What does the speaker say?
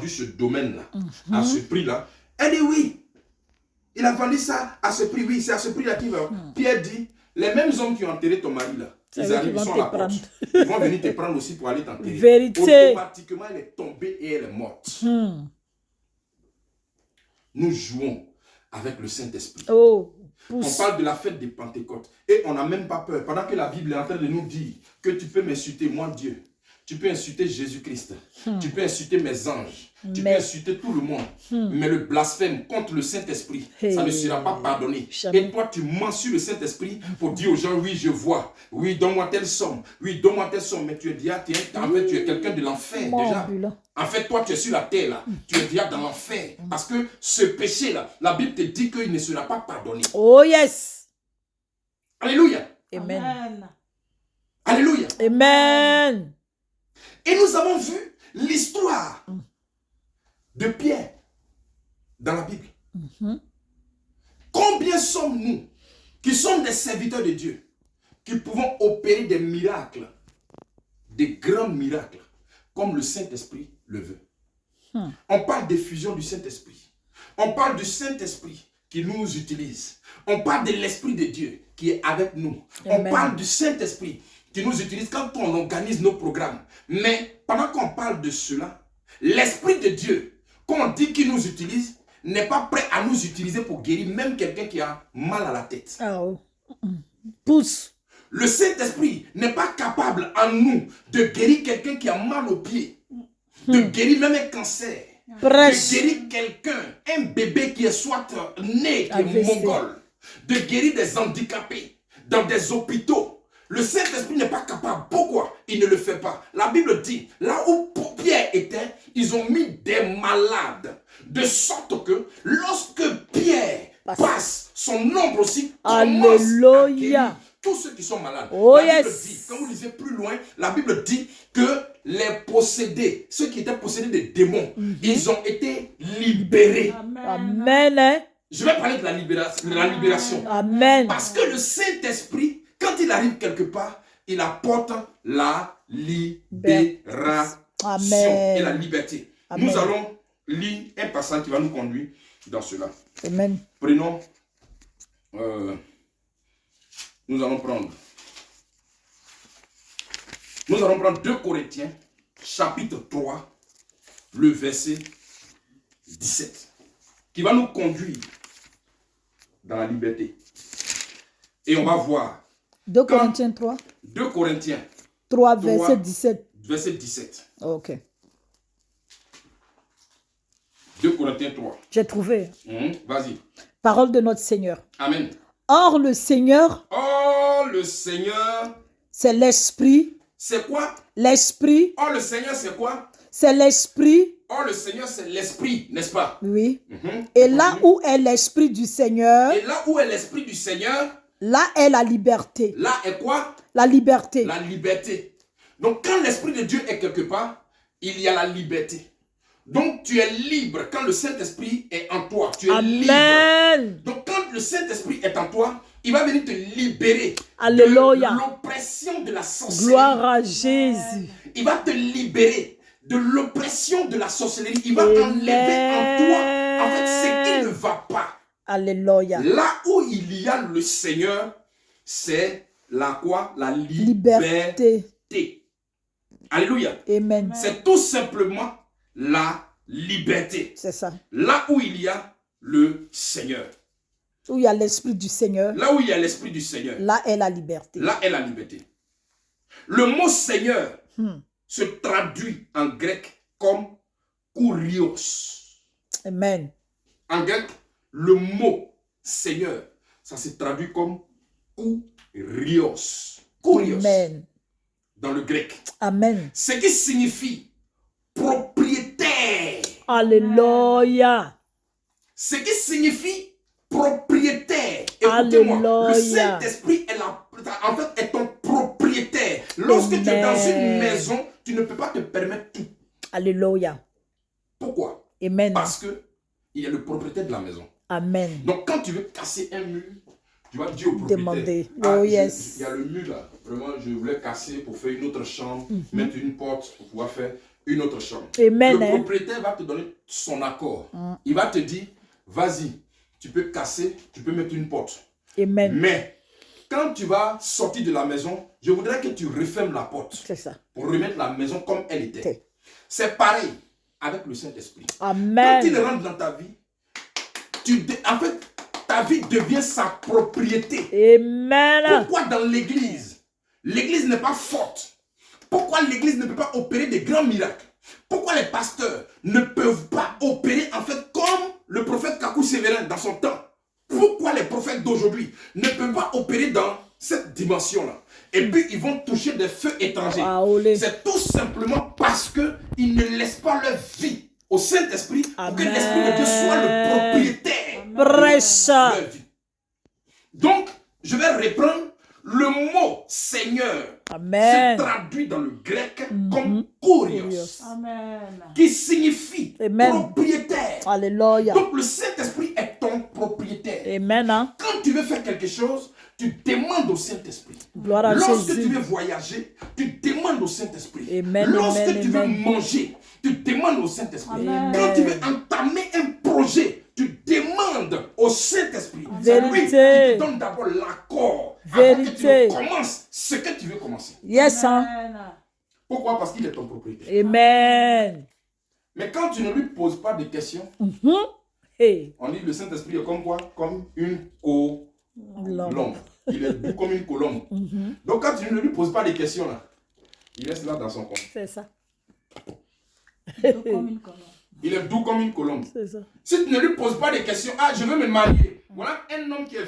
vendu ce domaine-là, à ce prix-là. Elle dit oui. Il a vendu ça à ce prix, oui, c'est à ce prix-là qu'il va. Pierre dit, les mêmes hommes qui ont enterré ton mari là, ils arrivent, ils sont à la porte. Ils vont venir te prendre aussi pour aller t'enterrer. Vérité. Automatiquement, elle est tombée et elle est morte. Nous jouons avec le Saint-Esprit. Oh, on parle de la fête des Pentecôtes. Et on n'a même pas peur. Pendant que la Bible est en train de nous dire que tu peux m'insulter, moi Dieu. Tu peux insulter Jésus-Christ. Tu peux insulter mes anges. Tu peux insulter tout le monde. Mais le blasphème contre le Saint-Esprit, ça ne sera pas pardonné. Et toi, tu mens sur le Saint-Esprit pour dire aux gens, oui, je vois. Oui, donne-moi telle somme. Oui, donne-moi telle somme. Mais tu es déjà, en fait, tu es quelqu'un de l'enfer déjà. En fait, toi, tu es sur la terre là. Tu es déjà dans l'enfer. Parce que ce péché-là, la Bible te dit qu'il ne sera pas pardonné. Oh yes. Alléluia. Amen. Alléluia. Amen. Et nous avons vu l'histoire de Pierre dans la Bible. Combien sommes-nous qui sommes des serviteurs de Dieu, qui pouvons opérer des miracles, des grands miracles, comme le Saint-Esprit le veut. On parle d'effusion du Saint-Esprit. On parle du Saint-Esprit qui nous utilise. On parle de l'Esprit de Dieu qui est avec nous. Amen. On parle du Saint-Esprit qui nous utilise quand on organise nos programmes. Mais pendant qu'on parle de cela, l'Esprit de Dieu, qu'on dit qu'il nous utilise, n'est pas prêt à nous utiliser pour guérir même quelqu'un qui a mal à la tête. Oh. Pousse. Le Saint-Esprit n'est pas capable en nous de guérir quelqu'un qui a mal aux pieds, de guérir même un cancer, de guérir quelqu'un, un bébé qui est soit né, qui est mongol, de guérir des handicapés dans des hôpitaux. Le Saint-Esprit n'est pas capable. Pourquoi il ne le fait pas? La Bible dit, là où Pierre était, ils ont mis des malades. De sorte que lorsque Pierre passe, son ombre aussi commence à guérir tous ceux qui sont malades. Oh, la Bible dit, quand vous lisez plus loin, la Bible dit que les possédés, ceux qui étaient possédés des démons, ils ont été libérés. Amen. Je vais parler de la libération. Amen. Parce que le Saint-Esprit, quand il arrive quelque part, il apporte la libération et la liberté. Amen. Nous allons lire un passage qui va nous conduire dans cela. Amen. Prenons, nous allons prendre 2 Corinthiens, chapitre 3, le verset 17, qui va nous conduire dans la liberté. Et on va voir 2 Corinthiens 3. 2 Corinthiens 3, verset 17. Verset 17. Ok. 2 Corinthiens 3. J'ai trouvé. Vas-y. Parole de notre Seigneur. Amen. Or le Seigneur. Oh le Seigneur. C'est l'Esprit. C'est quoi? L'Esprit. Oh le Seigneur c'est quoi? C'est l'Esprit. Oh le Seigneur c'est l'Esprit, n'est-ce pas? Oui. Et là où est l'Esprit du Seigneur. Et là où est l'Esprit du Seigneur. Là est la liberté. Là est quoi? La liberté. La liberté. Donc quand l'Esprit de Dieu est quelque part, il y a la liberté. Donc tu es libre quand le Saint-Esprit est en toi. Tu es Amen. libre. Donc quand le Saint-Esprit est en toi, il va venir te libérer Alléluia. de l'oppression de la sorcellerie. Gloire à Jésus. Il va te libérer de l'oppression de la sorcellerie. Il va enlever en toi en fait ce qui ne va pas. Alléluia. Là où il y a le Seigneur, c'est la quoi? La liberté. Alléluia. Amen. C'est tout simplement la liberté. C'est ça. Là où il y a le Seigneur. Où il y a l'Esprit du Seigneur. Là où il y a l'Esprit du Seigneur. Là est la liberté. Là est la liberté. Le mot Seigneur se traduit en grec comme kurios. Amen. En grec, le mot Seigneur, ça se traduit comme kurios. Kurios. Amen. Dans le grec. Amen. Ce qui signifie propriétaire. Alléluia. Ce qui signifie propriétaire. Écoutez-moi, le Saint-Esprit est ton propriétaire. Lorsque tu es dans une maison, tu ne peux pas te permettre tout. Alléluia. Pourquoi? Amen. Parce que il y a le propriétaire de la maison. Amen. Donc quand tu veux casser un mur, tu vas dire au propriétaire. Demander. Il y a le mur là. Vraiment, je voulais casser pour faire une autre chambre, mettre une porte pour pouvoir faire. une autre chambre. Amen. Le propriétaire va te donner son accord. Il va te dire, vas-y, tu peux casser, tu peux mettre une porte. Amen. Mais quand tu vas sortir de la maison, je voudrais que tu refermes la porte. C'est ça. Pour remettre la maison comme elle était. C'est pareil avec le Saint-Esprit. Amen. Quand il rentre dans ta vie, en fait, ta vie devient sa propriété. Amen. Pourquoi dans l'église, l'église n'est pas forte? Pourquoi l'église ne peut pas opérer des grands miracles? Pourquoi les pasteurs ne peuvent pas opérer en fait comme le prophète Kakou Sévérin dans son temps? Pourquoi les prophètes d'aujourd'hui ne peuvent pas opérer dans cette dimension-là? Et puis ils vont toucher des feux étrangers. C'est tout simplement parce qu'ils ne laissent pas leur vie au Saint-Esprit pour que l'Esprit de Dieu soit le propriétaire de leur vie. Donc, je vais reprendre le mot Seigneur. Se traduit dans le grec comme Kurios, qui signifie propriétaire. Alléluia. Donc le Saint-Esprit est ton propriétaire. Amen. Quand tu veux faire quelque chose, tu demandes au Saint-Esprit. Lorsque tu veux voyager, tu demandes au Saint-Esprit. Lorsque tu veux manger, tu demandes au Saint-Esprit. Quand tu veux entamer un projet, tu demandes au Saint-Esprit. C'est lui qui te donne d'abord l'accord avant que tu ne commences ce que tu veux commencer. Yes, hein? Pourquoi? Parce qu'il est ton propriétaire. Amen. Mais quand tu ne lui poses pas de questions, Hey. on dit le Saint-Esprit est comme quoi? Comme une colombe. Il est doux comme une colombe. Donc quand tu ne lui poses pas de questions, là, il reste là dans son coin. C'est ça. Il est doux comme une colombe. C'est ça. Si tu ne lui poses pas de questions, ah, je veux me marier. Voilà un homme qui est